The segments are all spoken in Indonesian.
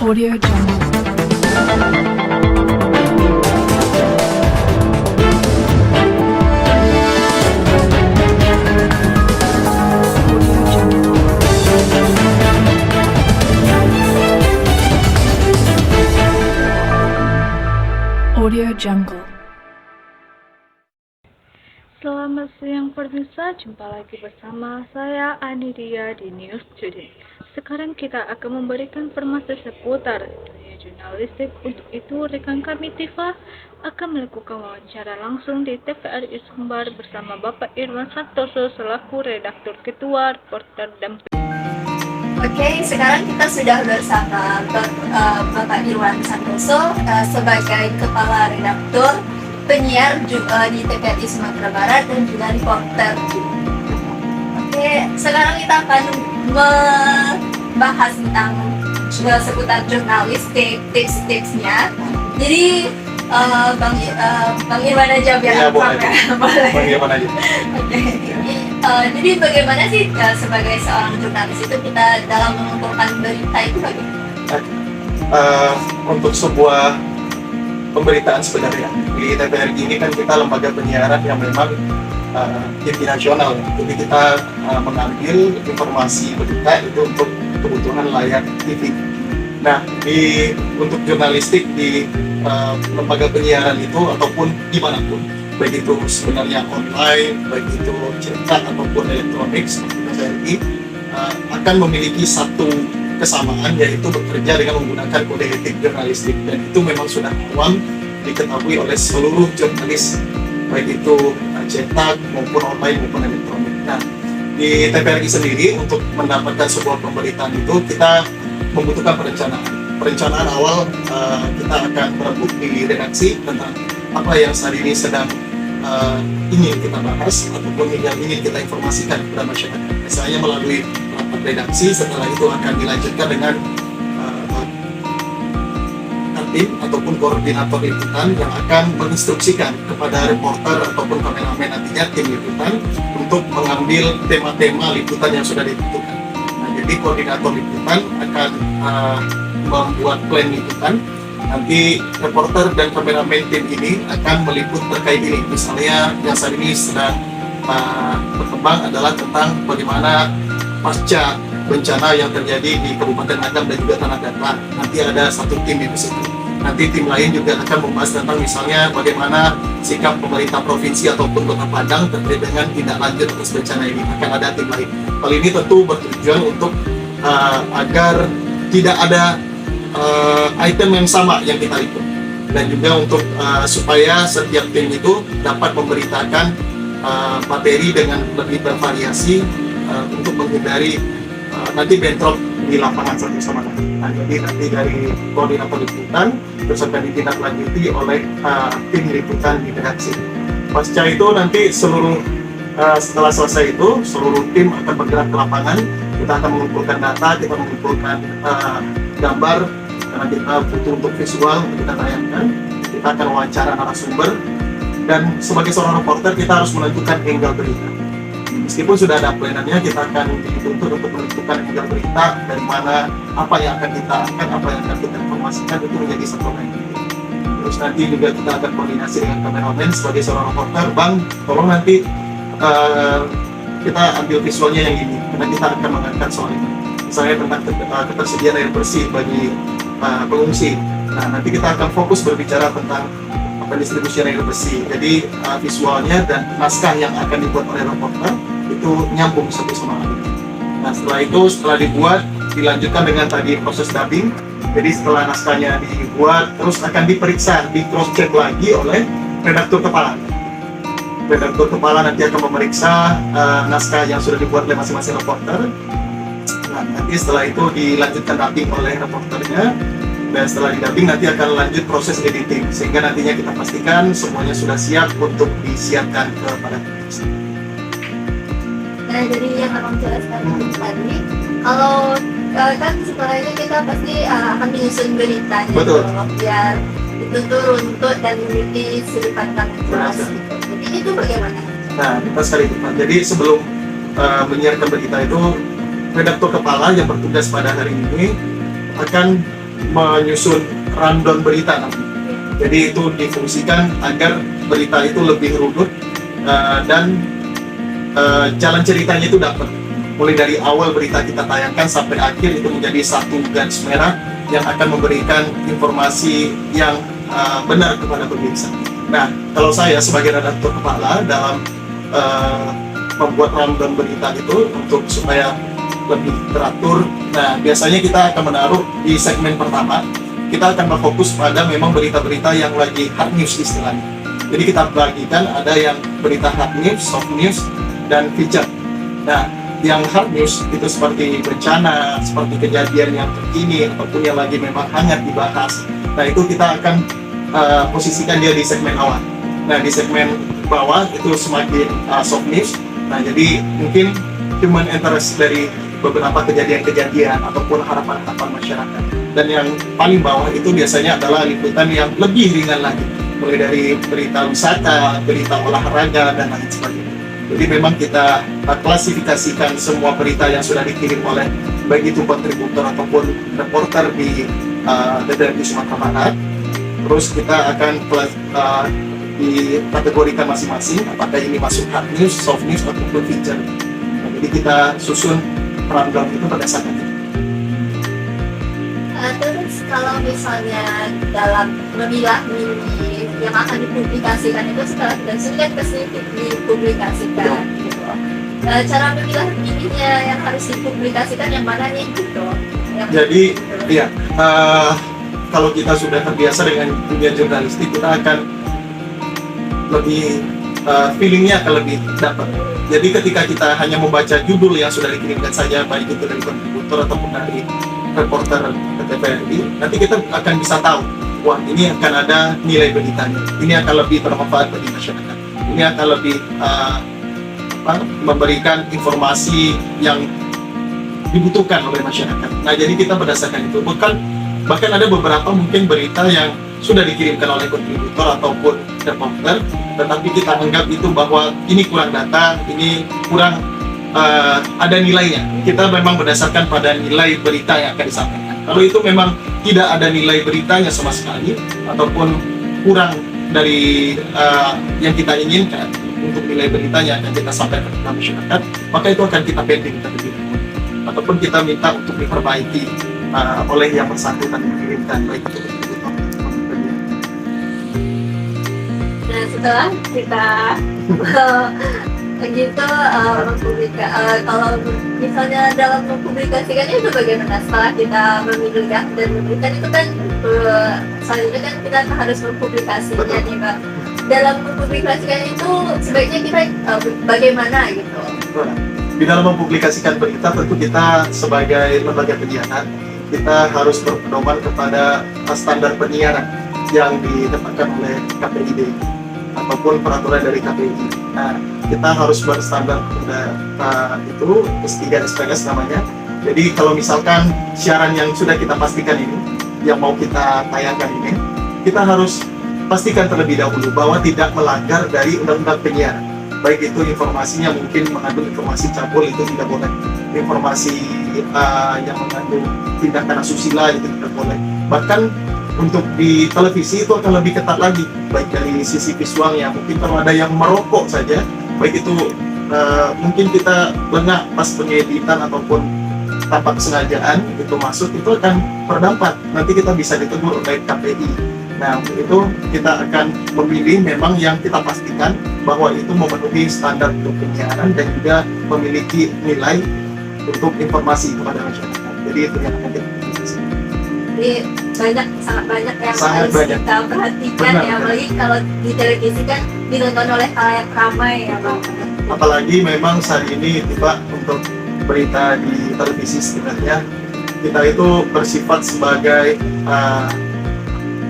Audio Jungle. Audio Jungle. Audio Jungle. Selamat siang pemirsa, jumpa lagi bersama saya Anidia di News Today. Sekarang kita akan memberikan informasi seputar dunia jurnalistik. Untuk itu, rekan kami Tifa akan melakukan wawancara langsung di TVRI Sumbar bersama Bapak Irwan Santoso selaku redaktur ketua, reporter dan Oke, sekarang kita sudah bersama Bapak Irwan Santoso sebagai Kepala Redaktur penyiar juga di TVRI Sumatera Barat dan juga reporter. Oke, sekarang kita akan membahas tentang seputar jurnalistik, tips-tipsnya. Jadi Bang Irwan aja biar boleh. boleh. Bang Irwan aja. Oke. Jadi bagaimana sih sebagai seorang jurnalis itu kita dalam mengumpulkan berita itu bagaimana? Untuk sebuah pemberitaan sebenarnya di TVRI ini kan kita lembaga penyiaran yang memang TV nasional, jadi kita mengambil informasi berita itu untuk kebutuhan layar TV. Nah, untuk jurnalistik di lembaga penyiaran itu ataupun dimanapun, baik itu sebenarnya online, baik itu cetak ataupun elektronik seperti TVRI, akan memiliki satu kesamaan, yaitu bekerja dengan menggunakan kode etik jurnalistik, dan itu memang sudah awam diketahui oleh seluruh jurnalis, baik itu cetak maupun online maupun elektronik. Nah, di TVRI sendiri untuk mendapatkan sebuah pemberitaan itu kita membutuhkan perencanaan awal. Kita akan berebut di redaksi tentang apa yang saat ini sedang ingin kita bahas ataupun yang ingin kita informasikan kepada masyarakat. Misalnya melalui rapat redaksi, setelah itu akan dilanjutkan dengan tim ataupun koordinator liputan yang akan menginstruksikan kepada reporter ataupun kameramen nantinya tim liputan untuk mengambil tema-tema liputan yang sudah ditentukan. Nah, jadi koordinator liputan akan membuat plan liputan. Nanti reporter dan kameramen tim ini akan meliput terkait ini. Misalnya yang saat ini sedang berkembang adalah tentang bagaimana pasca bencana yang terjadi di Kabupaten Agam dan juga Tanah Datar. Nanti ada satu tim di situ. Nanti tim lain juga akan membahas tentang misalnya bagaimana sikap pemerintah provinsi ataupun Kota Padang terkait dengan tindak lanjut atas bencana ini. Akan ada tim lain. Hal ini tentu bertujuan untuk agar tidak ada item yang sama yang kita liput, dan juga untuk supaya setiap tim itu dapat memberitakan materi dengan lebih bervariasi untuk menghindari nanti bentrok di lapangan satu sama lain. Nah, jadi nanti dari koordinator liputan terus akan ditindaklanjuti oleh tim liputan di redaksi. Pasca itu nanti setelah selesai itu seluruh tim akan bergerak ke lapangan. Kita akan mengumpulkan data, kita mengumpulkan gambar, karena kita butuh untuk visual untuk kita tayangkan. Kita akan wawancara narasumber, dan sebagai seorang reporter kita harus menentukan angle berita. Meskipun sudah ada plannya, kita akan dituntut untuk menentukan angle berita dari mana, apa yang akan kita angkat, apa yang akan kita informasikan, itu menjadi satu lagi. Terus nanti juga kita akan koordinasi dengan kameramen sebagai seorang reporter. Bang, tolong nanti kita ambil visualnya yang ini, karena kita akan mengangkat soal ini. Misalnya tentang ketersediaan air bersih bagi pengungsi. Nah, nanti kita akan fokus berbicara tentang pendistribusian air bersih. Jadi visualnya dan naskah yang akan dibuat oleh reporter itu nyambung satu sama lain. Nah, setelah dibuat, dilanjutkan dengan tadi proses dubbing. Jadi setelah naskahnya dibuat, terus akan diperiksa, di cross check lagi oleh redaktur kepala. Redaktur kepala nanti akan memeriksa naskah yang sudah dibuat oleh masing-masing reporter. Nah, nanti setelah itu dilanjutkan dubbing oleh reporternya, dan setelah di-dubbing nanti akan lanjut proses editing, sehingga nantinya kita pastikan semuanya sudah siap untuk disiarkan kepada publik. Nah, dari yang abang jelaskan tadi, kalau kan setelah itu kita pasti akan menyusun beritanya. Betul. Biar itu tuh runtut dan memiliki sudut pandang yang jelas. Jadi itu bagaimana? Nah, kita sekali itu, jadi sebelum menyiarkan berita itu, redaktur kepala yang bertugas pada hari ini akan menyusun rundown berita nanti. Jadi itu difungsikan agar berita itu lebih runut dan jalan ceritanya itu dapat. Mulai dari awal berita kita tayangkan sampai akhir itu menjadi satu garis merah yang akan memberikan informasi yang benar kepada pemirsa. Nah, kalau saya sebagai redaktur kepala dalam membuat rundown berita itu untuk supaya lebih teratur, nah biasanya kita akan menaruh di segmen pertama, kita akan berfokus pada memang berita-berita yang lagi hard news istilahnya. Jadi kita bagikan ada yang berita hard news, soft news, dan feature. Nah, yang hard news itu seperti bencana, seperti kejadian yang terkini ataupun yang lagi memang hangat dibahas. Nah, itu kita akan posisikan dia di segmen awal. Nah, di segmen bawah itu semakin soft news. Nah, jadi mungkin human interest dari beberapa kejadian-kejadian ataupun harapan-harapan masyarakat. Dan yang paling bawah itu biasanya adalah liputan yang lebih ringan lagi, mulai dari berita wisata, berita olahraga, dan lain sebagainya. Jadi memang kita klasifikasikan semua berita yang sudah dikirim oleh baik itu kontributor ataupun reporter di DPRD Sumatera Barat. Terus kita akan dikategorikan masing-masing apakah ini masuk hard news, soft news, ataupun feature. Nah, jadi kita susun rundown itu berdasarkan itu. Terus kalau misalnya dalam memilah mini yang akan dipublikasikan itu setelah sudah pasti dipublikasikan gitu. Cara memilah mininya yang harus dipublikasikan yang mana nih gitu? Jadi iya, kalau kita sudah terbiasa dengan dunia jurnalistik, kita akan lebih feelingnya akan lebih dapat. Jadi ketika kita hanya membaca judul yang sudah dikirimkan saja, baik itu dari kontributor ataupun dari reporter TVRI, nanti kita akan bisa tahu, wah ini akan ada nilai beritanya, ini akan lebih bermanfaat bagi masyarakat, ini akan lebih memberikan informasi yang dibutuhkan oleh masyarakat. Nah, jadi kita berdasarkan itu. Bahkan ada beberapa mungkin berita yang sudah dikirimkan oleh kontributor ataupun reporter, tetapi kita anggap itu bahwa ini kurang data, ini kurang ada nilainya. Kita memang berdasarkan pada nilai berita yang akan disampaikan. Kalau itu memang tidak ada nilai beritanya sama sekali ataupun kurang dari yang kita inginkan untuk nilai beritanya yang akan kita sampaikan kepada masyarakat, maka itu akan kita pending terlebih dahulu ataupun kita minta untuk diperbaiki oleh yang bersangkutan mengirimkan baik itu kontributor ataupun penyiar. Nah, setelah kita begitu kalau misalnya dalam mempublikasikannya itu bagaimana? Setelah kita memilih dan memberikan itu kan selanjutnya kan kita harus mempublikasikannya nih Pak. Dalam mempublikasikan itu sebaiknya kita bagaimana gitu? Di dalam mempublikasikan berita, tentu kita sebagai lembaga penyiaran kita harus berpedoman kepada standar penyiaran yang ditetapkan oleh KPID ataupun peraturan dari KPI. Nah, kita harus berstandar pada itu S3 SPS namanya. Jadi kalau misalkan siaran yang sudah kita pastikan ini, yang mau kita tayangkan ini, kita harus pastikan terlebih dahulu bahwa tidak melanggar dari undang-undang penyiaran. Baik itu informasinya mungkin mengandung informasi cabul, itu tidak boleh. Informasi yang mengandung tindakan asusila itu tidak boleh. Bahkan untuk di televisi itu akan lebih ketat lagi, baik dari sisi visualnya. Mungkin kalau ada yang merokok saja, baik itu mungkin kita lengah pas pengeditan ataupun tanpa kesengajaan itu masuk, itu akan berdampak. Nanti kita bisa ditegur oleh KPI. Nah, untuk itu kita akan memilih memang yang kita pastikan bahwa itu memenuhi standar untuk penyiaran dan juga memiliki nilai untuk informasi kepada masyarakat. Jadi itu yang akan kita pilih. Jadi sangat banyak yang Sangat harus banyak. kita perhatikan ya, apalagi kalau di televisi kan ditonton oleh halayak ramai ya Pak. Apalagi memang saat ini tiba untuk berita di televisi sebenarnya kita itu bersifat sebagai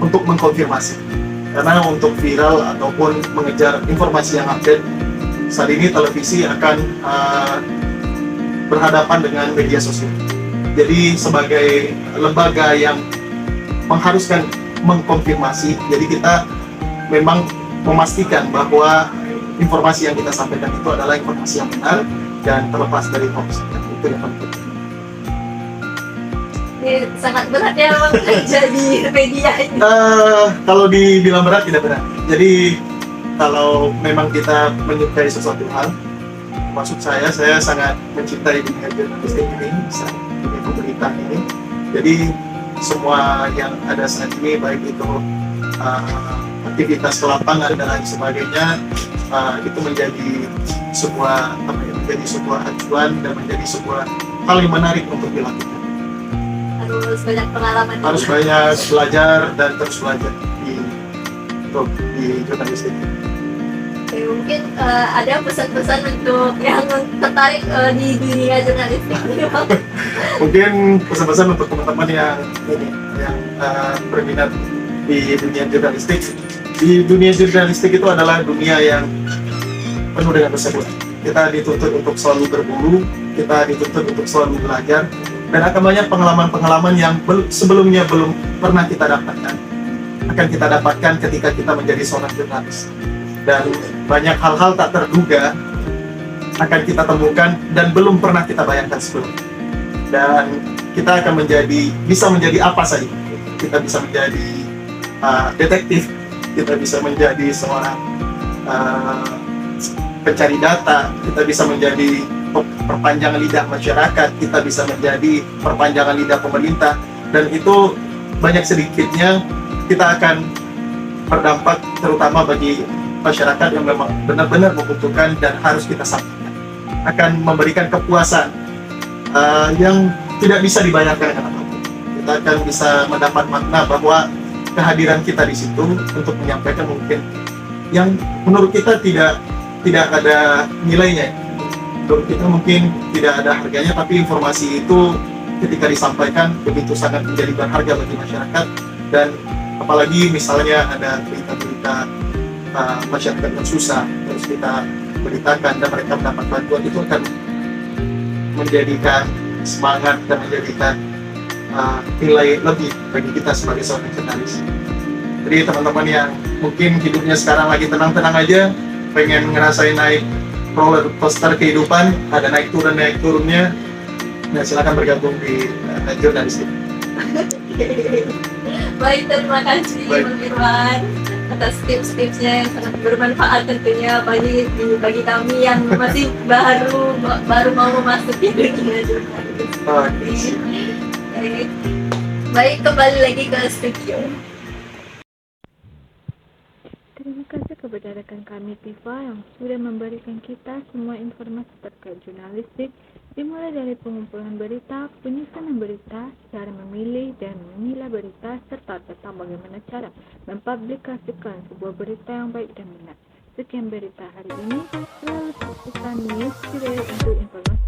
untuk mengkonfirmasi, karena untuk viral ataupun mengejar informasi yang update saat ini televisi akan berhadapan dengan media sosial. Jadi sebagai lembaga yang mengharuskan mengkonfirmasi, jadi kita memang memastikan bahwa informasi yang kita sampaikan itu adalah informasi yang benar dan terlepas dari hoax. Itu yang penting. Ini sangat berat ya Bang kerja di media ini. Kalau dibilang berat tidak berat. Jadi kalau memang kita menyukai sesuatu hal, maksud saya sangat mencintai dunia jurnalistik ini, dunia pemberitaan ini. Jadi semua yang ada saat ini, baik itu aktivitas ke lapangan dan lain sebagainya, itu menjadi sebuah menjadi sebuah acuan dan menjadi sebuah hal yang menarik untuk dilakukan. Harus banyak pengalaman. Harus banyak belajar dan terus belajar di jurnalistik. Oke, mungkin ada pesan-pesan untuk yang tertarik di dunia jurnalistik ini Bang. Mungkin pesan-pesan untuk teman-teman yang berminat di dunia jurnalistik. Di dunia jurnalistik itu adalah dunia yang penuh dengan persekutuan. Kita dituntut untuk selalu berburu, kita dituntut untuk selalu belajar, dan akan banyak pengalaman-pengalaman yang sebelumnya belum pernah kita dapatkan. Akan kita dapatkan ketika kita menjadi seorang jurnalis. Dan banyak hal-hal tak terduga akan kita temukan dan belum pernah kita bayangkan sebelumnya. Dan kita akan bisa menjadi apa saja. Kita bisa menjadi detektif, kita bisa menjadi seorang pencari data, kita bisa menjadi perpanjangan lidah masyarakat, kita bisa menjadi perpanjangan lidah pemerintah, dan itu banyak sedikitnya kita akan berdampak terutama bagi masyarakat yang memang benar-benar membutuhkan dan harus kita sampaikan. Akan memberikan kepuasan yang tidak bisa dibayangkan dengan apapun. Kita akan bisa mendapat makna bahwa kehadiran kita di situ untuk menyampaikan mungkin yang menurut kita tidak ada nilainya. Menurut kita mungkin tidak ada harganya, tapi informasi itu ketika disampaikan begitu sangat menjadi berharga bagi masyarakat. Dan apalagi misalnya ada berita-berita masyarakat yang susah terus kita beritakan dan mereka mendapat bantuan, itu akan menjadikan semangat dan menjadikan nilai lebih bagi kita sebagai seorang jurnalis. Jadi teman-teman yang mungkin hidupnya sekarang lagi tenang-tenang aja, pengen ngerasain naik roller coaster kehidupan, ada naik turunnya, nah silakan bergabung di jurnalistik. Baik, terima kasih Bang Irwan atas tips-tipsnya yang sangat bermanfaat tentunya bagi kami yang masih baru mau memasuki dunia jurnalistik. Baik, kembali lagi ke studio. Terima kasih kepada rekan kami Tifa yang sudah memberikan kita semua informasi terkait jurnalistik, dimulai dari pengumpulan berita, penyusunan berita, cara memilih dan memilah berita, serta tentang bagaimana cara mempublikasikan sebuah berita yang baik dan benar. Sekian berita hari ini, selalu saksikan News Today untuk informasi